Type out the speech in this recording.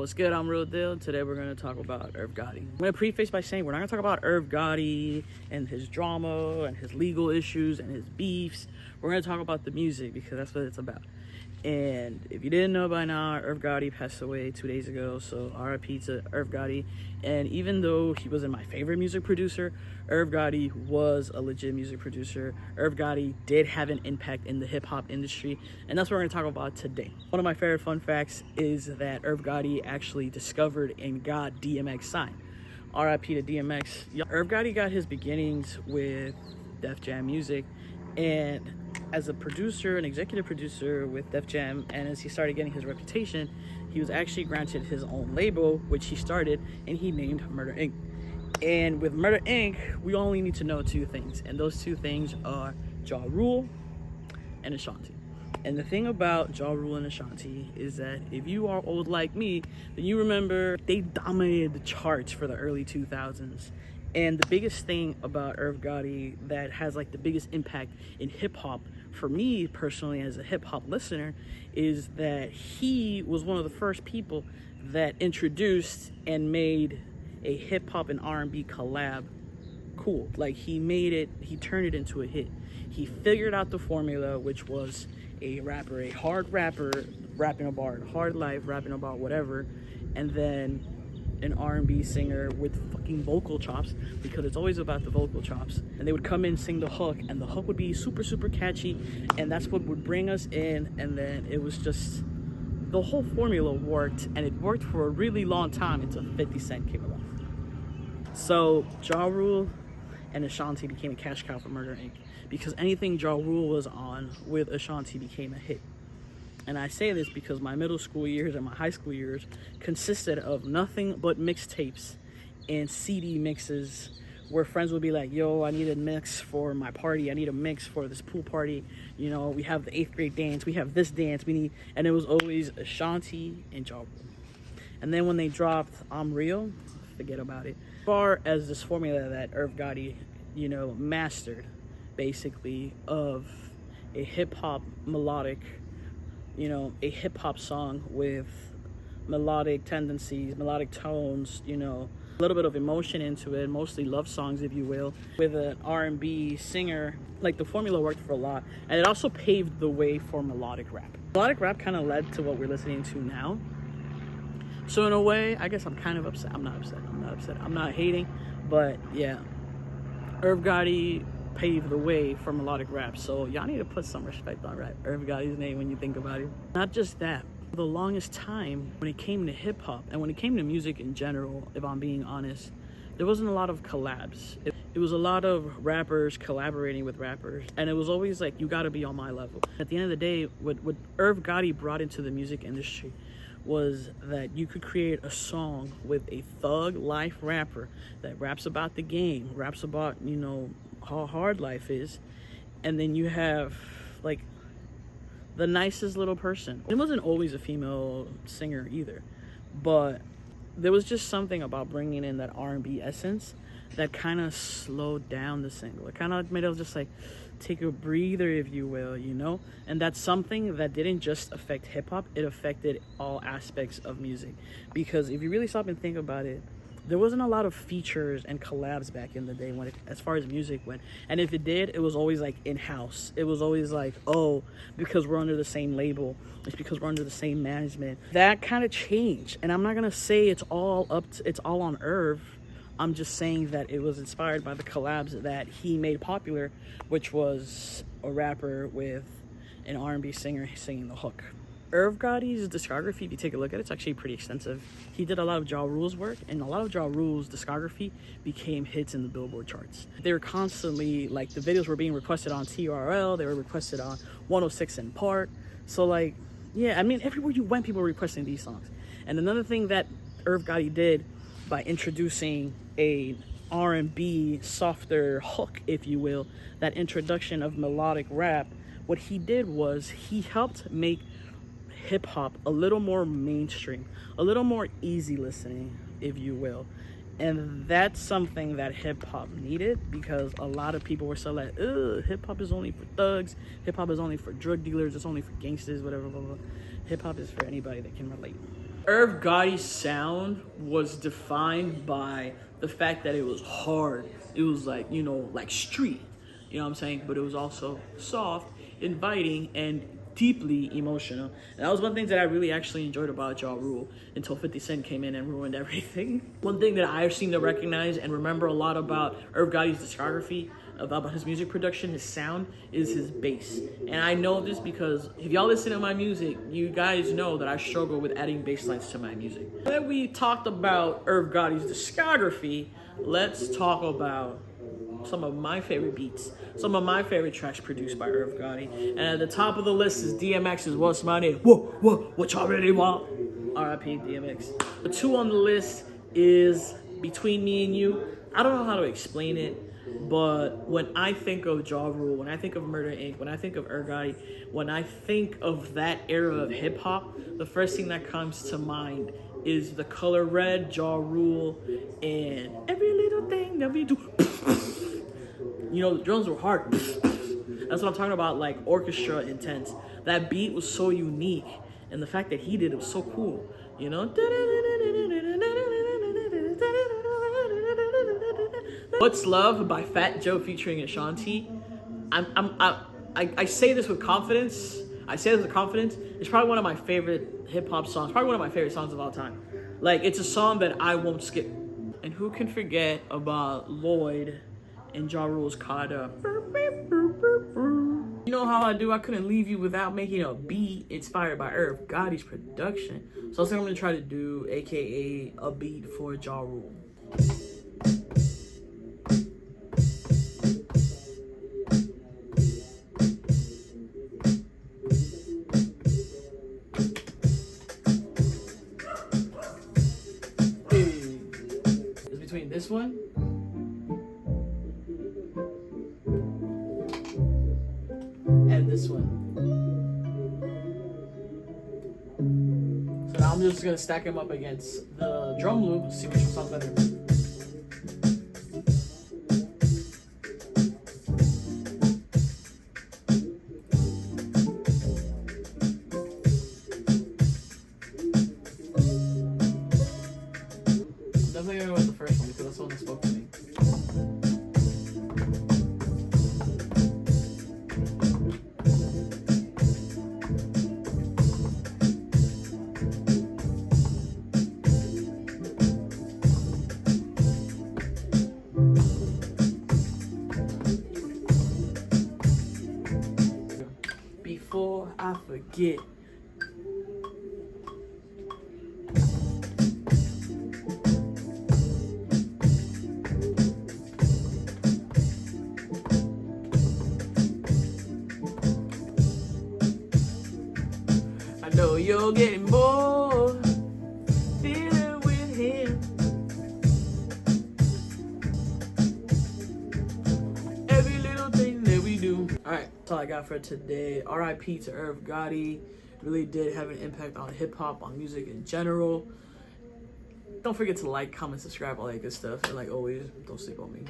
what's good? I'm Real Deal. Today we're going to talk about Irv Gotti. I'm going to preface by saying we're not going to talk about Irv Gotti and his drama and his legal issues and his beefs. We're going to talk about the music because that's what it's about. And if you didn't know by now, Irv Gotti passed away 2 days ago, so RIP to Irv Gotti. And even though he wasn't my favorite music producer, Irv Gotti was a legit music producer. Irv Gotti did have an impact in the hip-hop industry, and that's what we're going to talk about today. One of my favorite fun facts is that Irv Gotti actually discovered and got DMX signed. RIP to DMX. Irv Gotti got his beginnings with Def Jam Music, and as a producer, an executive producer with Def Jam, and as he started getting his reputation, he was actually granted his own label, which he started, and he named Murda Inc. And with Murda Inc., we only need to know two things, and those two things are Ja Rule and Ashanti. And the thing about Ja Rule and Ashanti is that if you are old like me, then you remember they dominated the charts for the early 2000s. And the biggest thing about Irv Gotti that has like the biggest impact in hip hop for me personally as a hip hop listener is that he was one of the first people that introduced and made a hip hop and R&B collab cool. Like he turned it into a hit. He figured out the formula, which was a rapper, a hard rapper rapping about hard life, rapping about whatever, and then an R&B singer with fucking vocal chops, because it's always about the vocal chops, and they would come in, sing the hook, and the hook would be super catchy, and that's what would bring us in. And then it was just, the whole formula worked, and it worked for a really long time until 50 Cent came along. So Ja Rule and Ashanti became a cash cow for Murda Inc. because anything Ja Rule was on with Ashanti became a hit. And I say this because my middle school years and my high school years consisted of nothing but mixtapes and CD mixes where friends would be like, yo, I need a mix for my party. I need a mix for this pool party. You know, we have the 8th grade dance. We have this dance. And it was always Ashanti and Ja Rule. And then when they dropped I'm Real, forget about it. As far as this formula that Irv Gotti, mastered, basically, of a hip-hop melodic, a hip-hop song with melodic tendencies, melodic tones, a little bit of emotion into it, mostly love songs, if you will, with an R&B singer. Like, the formula worked for a lot, and it also paved the way for melodic rap. Melodic rap kind of led to what we're listening to now. So in a way, I guess I'm kind of upset. I'm not upset. I'm not hating, but yeah, Irv Gotti paved the way for melodic rap, so y'all need to put some respect on Irv Gotti's name when you think about it. Not just that, for the longest time when it came to hip-hop and when it came to music in general, if I'm being honest, there wasn't a lot of collabs. It was a lot of rappers collaborating with rappers, and it was always like, you gotta be on my level. At the end of the day, what Irv Gotti brought into the music industry was that you could create a song with a thug life rapper that raps about the game, raps about, how hard life is, and then you have like the nicest little person. It wasn't always a female singer either, but there was just something about bringing in that R&B essence that kind of slowed down the single. It kind of made it just like take a breather, if you will, and that's something that didn't just affect hip-hop, it affected all aspects of music. Because if you really stop and think about it, there wasn't a lot of features and collabs back in the day as far as music went. And if it did, it was always like in-house. It was always like, oh, because we're under the same label, it's because we're under the same management. That kind of changed. And I'm not gonna say it's all on Irv. I'm just saying that it was inspired by the collabs that he made popular, which was a rapper with an R&B singer singing the hook. Irv Gotti's discography, if you take a look at it, it's actually pretty extensive. He did a lot of Ja Rule's work, and a lot of Ja Rule's discography became hits in the Billboard charts. They were constantly, like, the videos were being requested on TRL, they were requested on 106 in Park. So, like, yeah, I mean, everywhere you went, people were requesting these songs. And another thing that Irv Gotti did by introducing a R&B softer hook, if you will, that introduction of melodic rap, what he did was he helped make hip-hop a little more mainstream, a little more easy listening, if you will. And that's something that hip-hop needed, because a lot of people were so like, ugh, hip-hop is only for thugs, hip-hop is only for drug dealers, it's only for gangsters, whatever, blah, blah. Hip-hop is for anybody that can relate. Irv Gotti's sound was defined by the fact that it was hard. It was like, you know, like street. You know what I'm saying? But it was also soft, inviting, and deeply emotional. And that was one thing that I really actually enjoyed about Ja Rule until 50 Cent came in and ruined everything. One thing that I seem to recognize and remember a lot about Irv Gotti's discography, about his music production, his sound, is his bass. And I know this because if y'all listen to my music, you guys know that I struggle with adding bass lines to my music. Now that we talked about Irv Gotti's discography, let's talk about some of my favorite beats, some of my favorite tracks produced by Irv Gotti. And at the top of the list is DMX's What's My Name? What y'all really want? R.I.P. DMX. The 2 on the list is Between Me and You. I don't know how to explain it, but when I think of Ja Rule, when I think of Murda Inc., when I think of Irv Gotti, when I think of that era of hip hop, the first thing that comes to mind is The Color Red, Ja Rule, and Every Little Thing That We Do. You know, the drums were hard. That's what I'm talking about, like orchestra intense. That beat was so unique, and the fact that he did it was so cool. You know? What's Love by Fat Joe featuring Ashanti. I say this with confidence. It's probably one of my favorite hip hop songs. Probably one of my favorite songs of all time. Like, it's a song that I won't skip. And who can forget about Lloyd and Ja Rule's Kada? You know how I do? I couldn't leave you without making a beat inspired by Irv Gotti's production. So that's what I'm gonna try to do, aka a beat for Ja Rule. It's between this one and this one. So now I'm just gonna stack them up against the drum loop, see which one sounds better. I'm definitely gonna go with the first one because that's the one that spoke to me. Before I forget, I know you're getting bored dealing with him. Every little thing that we do. Alright, that's all I got for today. R.I.P. to Irv Gotti. Really did have an impact on hip hop, on music in general. Don't forget to like, comment, subscribe, all that good stuff. And like always, don't sleep on me.